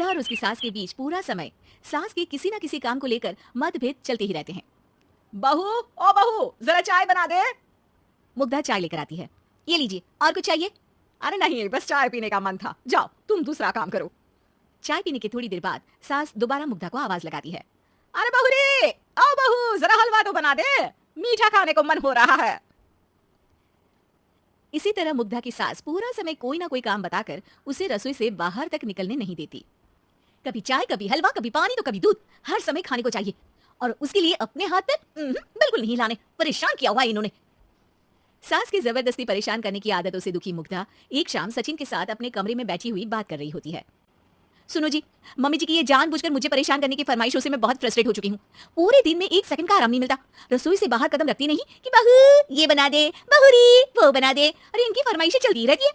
मुग्धा और उसकी सास के बीच पूरा समय सास के किसी न किसी काम को लेकर मतभेद चलते ही रहते हैं। बहू, ओ बहू, जरा चाय बना दे। मुग्धा चाय लेकर आती है। ये लीजिए, और कुछ चाहिए? अरे नहीं, बस चाय पीने का मन था। जाओ तुम दूसरा काम करो। चाय पीने की थोड़ी देर बाद सास दोबारा मुग्धा को आवाज लगाती है। अरे बहू रे, ओ बहू, जरा हलवा तो बना दे, मीठा खाने को मन हो रहा है। इसी तरह मुग्धा की सास पूरा समय कोई ना कोई काम बताकर उसे रसोई से बाहर तक निकलने नहीं देती। कभी चाय, कभी हलवा, कभी पानी तो कभी दूध, हर समय खाने को चाहिए और उसके लिए अपने हाथ पे बिल्कुल नहीं लाने। परेशान किया हुआ इन्होंने। सास की जबरदस्ती परेशान करने की आदतों से दुखी मुग्धा एक शाम सचिन के साथ अपने कमरे में बैठी हुई बात कर रही होती है। सुनो जी, मम्मी जी की ये जानबूझकर मुझे परेशान करने की फरमाइशों से मैं बहुत फ्रस्ट्रेट हो चुकी हूँ। पूरे दिन में एक सेकंड का आराम नहीं मिलता। रसोई से बाहर कदम रखती नहीं कि बहू ये बना दे, बहुरी वो बना दे, अरे इनकी फरमाइशें चलती ही रहती है।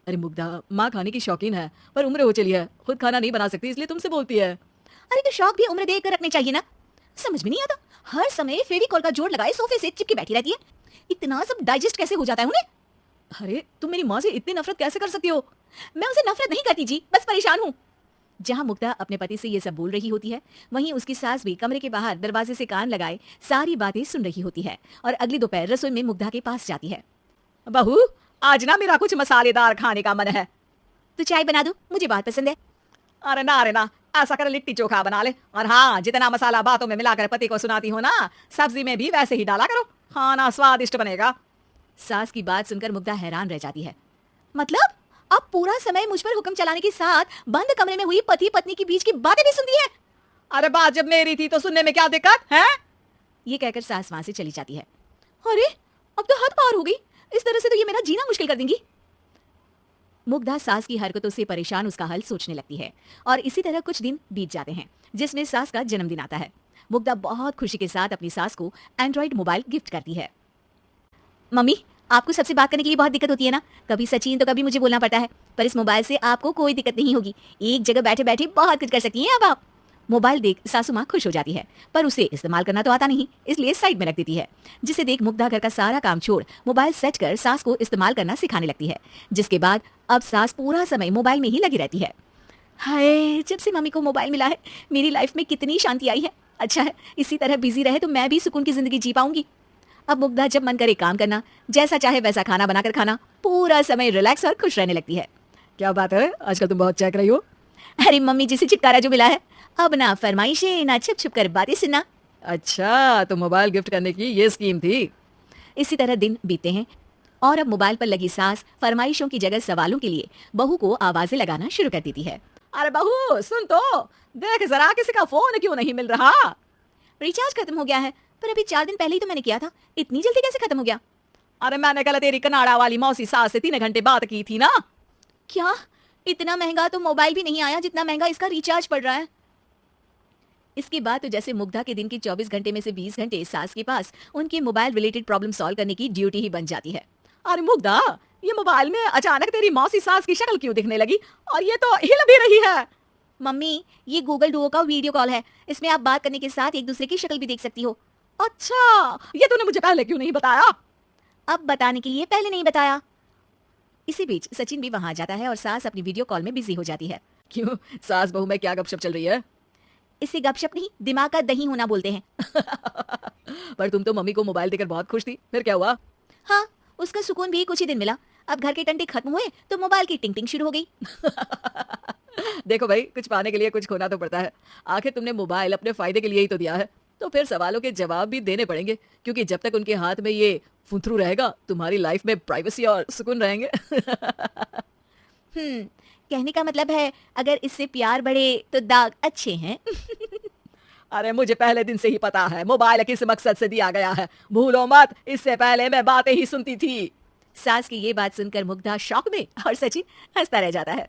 अरे मुग्धा, माँ खाने की शौकीन है पर उम्र हो चली है, खुद खाना नहीं बना सकती, इसलिए तुमसे बोलती है। अरे तो शौक भी उम्र देख कर रखने चाहिए ना। समझ में नहीं आता, हर समय फेविकॉल का जोड़ लगाए सोफे से चिपकी बैठी रहती है। इतना सब डाइजेस्ट कैसे हो जाता है उन्हें? अरे तुम मेरी माँ से इतनी नफरत कैसे कर सकती हो? मैं उसे नफरत नहीं करती जी, बस परेशान हूँ। जहां मुग्धा अपने पति से ये सब बोल रही होती है, वहीं उसकी सास भी कमरे के बाहर दरवाजे से कान लगाए सारी बातें सुन रही होती है और अगली दोपहर रसोई में मुग्धा के पास जाती है। बहू, आज ना मेरा कुछ मसालेदार खाने का मन है। तो चाय बना दो, मुझे बहुत पसंद है। अरे ना, ऐसा कर लिट्टी चोखा बना ले। और हाँ, जितना मसाला बातों में मिलाकर पति को सुनाती हो ना, सब्जी में भी वैसे ही डाला करो, खाना स्वादिष्ट बनेगा। सास की बात सुनकर मुग्धा हैरान रह जाती है। मतलब अब पूरा समय मुझ पर हुक्म चलाने के साथ बंद कमरे में हुई पति पत्नी के बीच की बातें भी सुनती है। अरे बात जब मेरी थी तो सुनने में क्या दिक्कत है? ये कहकर सास वहां से चली जाती है। अरे अब तो हद पार हो गई, इस तरह से तो ये मेरा जीना मुश्किल कर देंगी। मुग्धा सास की हरकतों से परेशान उसका हल सोचने लगती है और इसी तरह कुछ दिन बीत जाते हैं, जिसमें सास का जन्मदिन आता है। मुग्धा बहुत खुशी के साथ अपनी सास को एंड्रॉइड मोबाइल गिफ्ट करती है। मम्मी, आपको सबसे बात करने के लिए बहुत दिक्कत होती है ना, कभी सचिन तो कभी मुझे बोलना पड़ता है, पर इस मोबाइल से आपको कोई दिक्कत नहीं होगी। एक जगह बैठे बैठे बहुत कुछ कर सकती हैं अब आप। मोबाइल देख सासू माँ खुश हो जाती है, पर उसे इस्तेमाल करना तो आता नहीं, इसलिए साइड में रख देती है। जिसे देख मुग्धा घर का सारा काम छोड़ मोबाइल सेट कर सास को इस्तेमाल करना सिखाने लगती है, जिसके बाद अब सास पूरा समय मोबाइल में ही लगी रहती है। हाय, जब से मम्मी को मोबाइल मिला है मेरी लाइफ में कितनी शांति आई है। अच्छा है, इसी तरह बिजी रहे तो मैं भी सुकून की जिंदगी जी पाऊंगी। अब मुग्धा जब मन करे काम करना, जैसा चाहे वैसा खाना बनाकर खाना, पूरा समय रिलैक्स और खुश रहने लगती है। क्या बात है, आजकल तुम बहुत चहक रही हो। अरे मम्मी जी से छुटकारा जो मिला है, अब ना फरमाइशें ना छुप छुप कर बातें सुनना। अच्छा, तो मोबाइल गिफ्ट करने की ये स्कीम थी। इसी तरह दिन बीतते हैं और अब मोबाइल पर लगी सास फरमाइशों की जगह सवालों के लिए बहू को आवाजें लगाना शुरू कर देती है। अरे बहू सुन तो, देख जरा किसी का फोन क्यों नहीं मिल रहा? रिचार्ज खत्म हो गया है, पर अभी 4 दिन पहले ही तो मैंने किया था, इतनी जल्दी कैसे खत्म हो गया? अरे मैंने कल तेरी कनाडा वाली मौसी सास से 3 घंटे बात की थी ना। क्या? इतना महंगा तो मोबाइल भी नहीं आया जितना महंगा इसका रिचार्ज पड़ रहा है। इसके बाद तो जैसे मुग्धा के दिन की 24 घंटे में से 20 घंटे सास के पास उनकी मोबाइल रिलेटेड प्रॉब्लम सॉल्व करने की ड्यूटी ही बन जाती है। अरे मुग्धा, ये मोबाइल में अचानक तेरी मौसी सास की शक्ल क्यों दिखने लगी? और ये तो हिल भी रही है। मम्मी, ये गूगल डुओ का वीडियो कॉल है, इसमें आप बात करने के साथ एक दूसरे की शक्ल भी देख सकती हो। अच्छा, ये तूने मुझे पहले क्यों नहीं बताया? अब बताने के लिए पहले नहीं बताया। इसी बीच सचिन भी वहां जाता है और सास अपनी वीडियो कॉल में बिजी हो जाती है। क्यों, सास बहू में क्या गपशप चल रही है? इसे गपशप नहीं, दिमाग का दही होना बोलते हैं। पर तुम तो मम्मी को मोबाइल देकर बहुत खुश थी, फिर क्या हुआ? हाँ, उसका सुकून भी कुछ ही दिन मिला। अब घर के टंटे खत्म हुए तो मोबाइल की टिंग टिंग शुरू हो गई। देखो भाई, कुछ पाने के लिए कुछ खोना तो पड़ता है। आखिर तुमने मोबाइल अपने फायदे के लिए ही तो दिया है, तो फिर सवालों के जवाब भी देने पड़ेंगे, क्योंकि जब तक उनके हाथ में ये फुंथरू रहेगा तुम्हारी लाइफ में प्राइवेसी और सुकून रहेंगे। कहने का मतलब है अगर इससे प्यार बढ़े तो दाग अच्छे हैं। अरे मुझे पहले दिन से ही पता है मोबाइल किस मकसद से दिया गया है, भूलो मत, इससे पहले मैं बातें ही सुनती थी। सास की ये बात सुनकर मुग्धा शॉक में और सचिन हंसता रह जाता है।